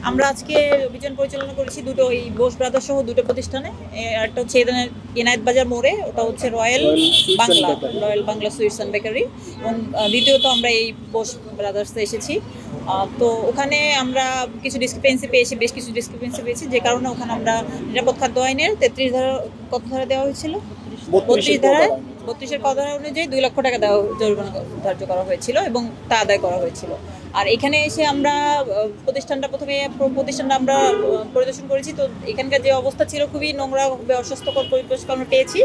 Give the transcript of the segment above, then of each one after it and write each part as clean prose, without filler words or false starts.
আমরা আজকে অভিযান পরিচালনা করেছি দুটো এই বোস ব্রাদার্স সহ দুটো প্রতিষ্ঠানে। একটা হচ্ছে এনায়েত বাজার মোড়ে, ওটা হচ্ছে royal Bangla sweets and bakery, এবং দ্বিতীয়ত আমরা এই বোস ব্রাদার্সে এসেছি। তো ওখানে আমরা কিছু ডিসক্রিপেন্সি পেয়েছি, বেশ কিছু ডিসক্রিপেন্সি পেয়েছি, যে কারণে ওখানে আমরা নিরাপদ খাদ্য আইনের 33 ধারা, কত ধারা দেওয়া হয়েছিল, 32 ধারায় 32-এর ক ধারা অনুযায়ী 2 লক্ষ টাকা দেওয়া জরিমানা ধার্য করা হয়েছিল এবং তা আদায় করা হয়েছিল। আর এখানে এসে আমরা প্রতিষ্ঠানটা আমরা পরিদর্শন করেছি। তো এখানকার যে অবস্থা ছিল, খুবই নোংরা, খুবই অস্বাস্থ্যকর পরিবেশ আমরা পেয়েছি।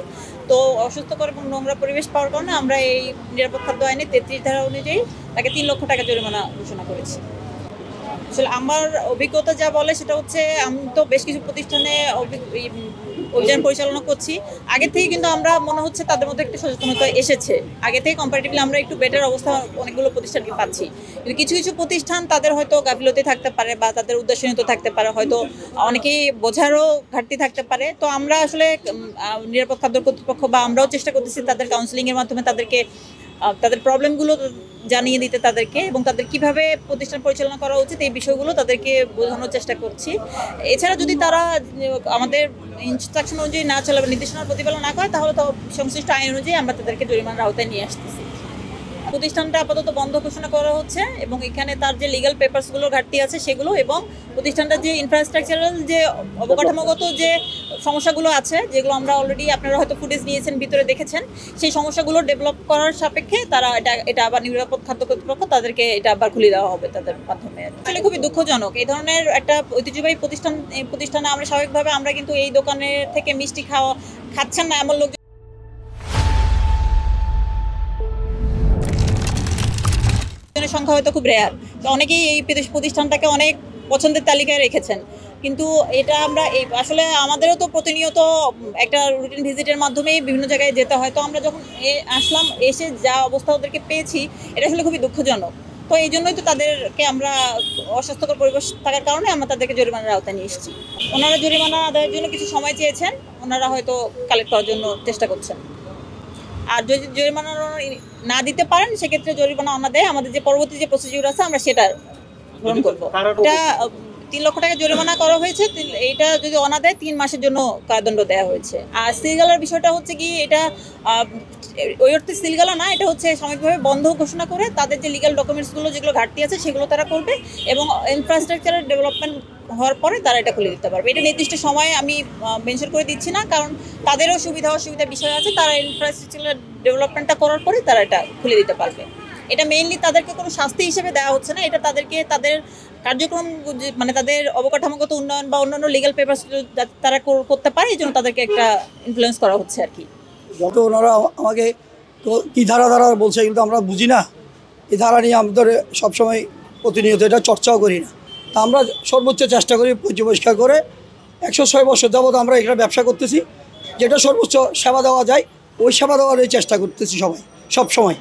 তো অস্বাস্থ্যকর এবং নোংরা পরিবেশ পাওয়ার কারণে আমরা এই নিরাপদ খাদ্য আইনে 33 ধারা অনুযায়ী তাকে 3 লক্ষ টাকা জরিমানা ঘোষণা করেছি। আসলে আমার অভিজ্ঞতা যা বলে সেটা হচ্ছে, আমি তো বেশ কিছু প্রতিষ্ঠানে অভিযান পরিচালনা করছি। আগে থেকে কিন্তু আমরা মনে হচ্ছে তাদের মধ্যে একটু সচেতনতা এসেছে, আগে থেকে কম্পারেটিভলি আমরা একটু বেটার অবস্থা অনেকগুলো প্রতিষ্ঠানকে পাচ্ছি। কিন্তু কিছু কিছু প্রতিষ্ঠান তাদের হয়তো গাফিলতি থাকতে পারে বা তাদের উদ্দেশ্যনীয়তা থাকতে পারে, হয়তো অনেকেই বোঝারও ঘাটতি থাকতে পারে। তো আমরা আসলে নিরাপদ খাদ্য কর্তৃপক্ষ বা আমরাও চেষ্টা করতেছি তাদের কাউন্সিলিংয়ের মাধ্যমে তাদেরকে তাদের প্রবলেমগুলো জানিয়ে দিতে তাদেরকে, এবং তাদের কিভাবে প্রতিষ্ঠান পরিচালনা করা উচিত এই বিষয়গুলো তাদেরকে বোঝানোর চেষ্টা করছি। এছাড়া যদি তারা আমাদের ইনস্ট্রাকশন অনুযায়ী না চলে বা নির্দেশনার প্রতিপালন না করে, তাহলে তো সংশ্লিষ্ট আইন অনুযায়ী আমরা তাদেরকে জরিমানার আওতায় নিয়ে আসতেছি। প্রতিষ্ঠানটা আপাতত বন্ধ ঘোষণা করা হচ্ছে, এবং এখানে তার যে লিগ্যাল পেপারসগুলোর ঘাটতি আছে সেগুলো, এবং প্রতিষ্ঠানটার যে ইনফ্রাস্ট্রাকচারাল যে অবকাঠামোগত যে সমস্যাগুলো আছে, যেগুলো আমরা অলরেডি আপনারা হয়তো ফুটেজ নিয়েছেন, ভিতরে দেখেছেন, সেই সমস্যাগুলো ডেভেলপ করার সাপেক্ষে তারা এটা আবার নিরাপদ খাদ্য কর্তৃপক্ষ তাদেরকে এটা আবার খুলে দেওয়া হবে তাদের মাধ্যমে। আসলে খুবই দুঃখজনক, এই ধরনের একটা ঐতিহ্যবাহী প্রতিষ্ঠানে আমরা স্বাভাবিকভাবে আমরা কিন্তু এই দোকানের থেকে মিষ্টি খাচ্ছেন না এমন লোক সংখ্যা হয়তো খুব রেয়ার। তো অনেকেই এই প্রতিষ্ঠানটাকে অনেক পছন্দের তালিকায় রেখেছেন, কিন্তু এটা আমরা আসলে আমাদেরও তো প্রতিনিয়ত একটা রুটিন ভিজিটের মাধ্যমেই বিভিন্ন জায়গায় যেতে হয়। তো আমরা যখন আসলাম, এসে যা অবস্থা ওদেরকে পেয়েছি, এটা আসলে খুবই দুঃখজনক। তো এই জন্যই তো তাদেরকে আমরা অস্বাস্থ্যকর পরিবেশ থাকার কারণে আমরা তাদেরকে জরিমানার আওতায় নিয়ে এসেছি। ওনারা জরিমানা আদায়ের জন্য কিছু সময় চেয়েছেন, ওনারা হয়তো কালেক্ট করার জন্য চেষ্টা করছেন। আর যদি জরিমানা না দিতে পারেন, সেক্ষেত্রে জরিমানা আমাদের যে পরবর্তী যে প্রসিডিউর আছে আমরা সেটা গ্রহণ করবো। এটা 3 লক্ষ টাকা জরিমানা করা হয়েছে। এটা যদি অনা দেয় 3 মাসের জন্য কারাদণ্ড দেওয়া হয়েছে। আর সিলগালার বিষয়টা হচ্ছে কি, এটা ওই অর্থে সিলগালা না, এটা হচ্ছে সাময়িকভাবে বন্ধ ঘোষণা করে তাদের যে লিগ্যাল ডকুমেন্টসগুলো যেগুলো ঘাটতি আছে সেগুলো তারা করবে, এবং ইনফ্রাস্ট্রাকচারের ডেভেলপমেন্ট হওয়ার পরে তারা এটা খুলে দিতে পারবে। এটা নির্দিষ্ট সময়ে আমি মেনশন করে দিচ্ছি না, কারণ তাদেরও সুবিধা অসুবিধার বিষয় আছে। তারা ইনফ্রাস্ট্রাকচার ডেভেলপমেন্টটা করার পরে তারা এটা খুলে দিতে পারবে। এটা মেইনলি তাদেরকে কোনো শাস্তি হিসেবে দেওয়া হচ্ছে না, এটা তাদেরকে তাদের কার্যক্রম, মানে তাদের অবকাঠামোগত উন্নয়ন বা অন্যান্য লিগ্যাল পেপারস তারা করতে পারে, এই জন্য তাদেরকে একটা ইনফ্লুয়েন্স করা হচ্ছে আর কি। যত ওনারা আমাকে কী ধারা বলছে, এগুলো তো আমরা বুঝি না। এই ধারা নিয়ে আমাদের সবসময় প্রতিনিয়ত এটা চর্চাও করি না। তা আমরা সর্বোচ্চ চেষ্টা করি পরিষ্কার করে 106 বছর যাবৎ আমরা এখানে ব্যবসা করতেছি, যেটা সর্বোচ্চ সেবা দেওয়া যায় ওই সেবা দেওয়ারই চেষ্টা করতেছি সব সময়।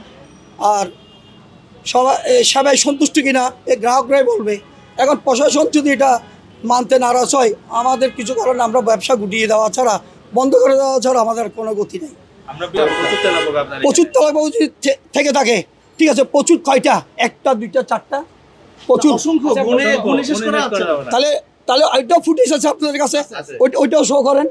আর সবাই সেবায় সন্তুষ্ট কিনা এই গ্রাহকরাই বলবে। এখন প্রশাসন যদি এটা মানতে নারাজ হয়, আমাদের কিছু কারণে আমরা ব্যবসা গুটিয়ে দেওয়া ছাড়া, বন্ধ করে দেওয়া ছাড়া আমাদের কোনো গতি নেই। প্রচুর তেলাপো থেকে থাকে, ঠিক আছে। প্রচুর কয়টা? 1টা 2টা 4টা, প্রচুর। তাহলে ওইটাও ফুটেজ আছে আপনাদের কাছে, ওইটাও শো করেন।